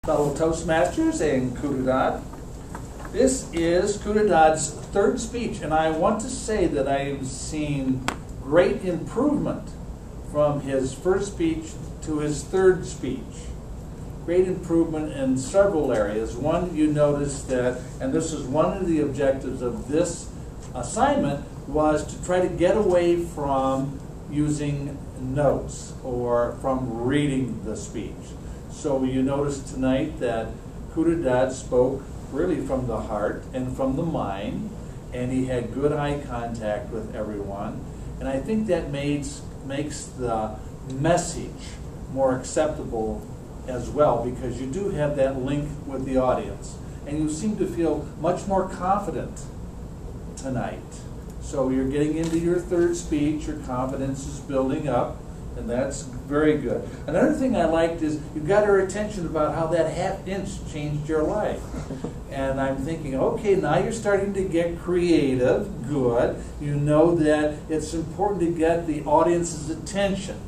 Fellow Toastmasters and Khudadad. This is Khudadad's third speech, and I want to say that I've seen great improvement from his first speech to his third speech. Great improvement in several areas. One, you notice that, and this is one of the objectives of this assignment, was to try to get away from using notes or from reading the speech. So you notice tonight that Khudadad spoke really from the heart and from the mind, and he had good eye contact with everyone. And I think that makes the message more acceptable as well, because you do have that link with the audience. And you seem to feel much more confident tonight. So you're getting into your third speech, your confidence is building up, and that's very good. Another thing I liked is you got her attention about how that half-inch changed your life. And I'm thinking, okay, now you're starting to get creative, good. You know that it's important to get the audience's attention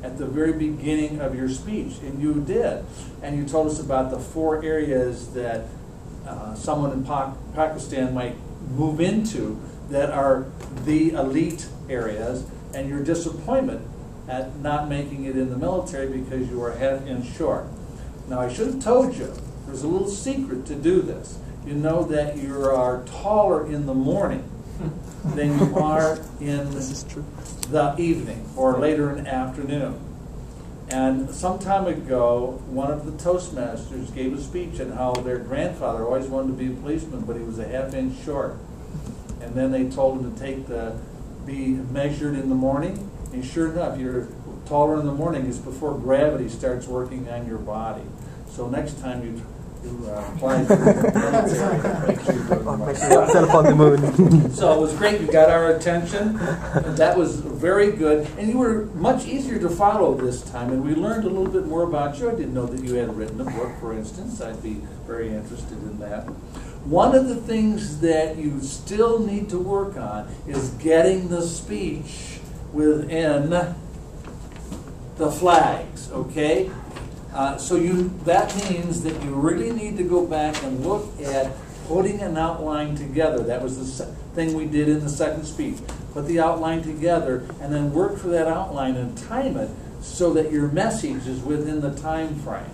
at the very beginning of your speech, and you did. And you told us about the 4 areas that someone in Pakistan might move into that are the elite areas, and your disappointment at not making it in the military because you were a half-inch short. Now, I should have told you, there's a little secret to do this. You know that you are taller in the morning than you are in the evening or later in the afternoon. And some time ago, one of the Toastmasters gave a speech on how their grandfather always wanted to be a policeman, but he was a half-inch short. And then they told him to be measured in the morning. And sure enough, you're taller in the morning is before gravity starts working on your body. So next time you apply for the military, make sure you go to the make sure you set up on the moon. So it was great. You got our attention. And that was very good. And you were much easier to follow this time. And we learned a little bit more about you. I didn't know that you had written a book, for instance. I'd be very interested in that. One of the things that you still need to work on is getting the speech within the flags, okay? So that means that you really need to go back and look at putting an outline together. That was the thing we did in the second speech. Put the outline together and then work for that outline and time it so that your message is within the time frame.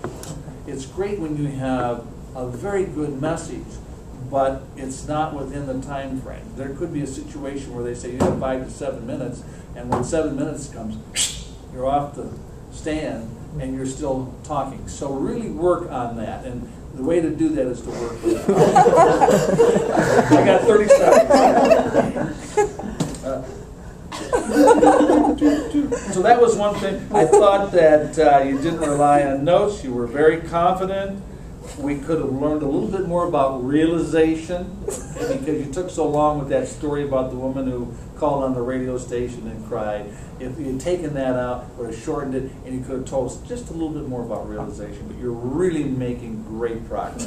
It's great when you have a very good message, but it's not within the time frame. There could be a situation where they say you have 5 to 7 minutes, and when 7 minutes comes, you're off the stand and you're still talking. So really work on that, and the way to do that is to work with it. I got 30 seconds. So that was one thing. I thought that you didn't rely on notes. You were very confident. We could have learned a little bit more about realization, because you took so long with that story about the woman who called on the radio station and cried. If you had taken that out, would have shortened it, and you could have told us just a little bit more about realization. But you're really making great progress.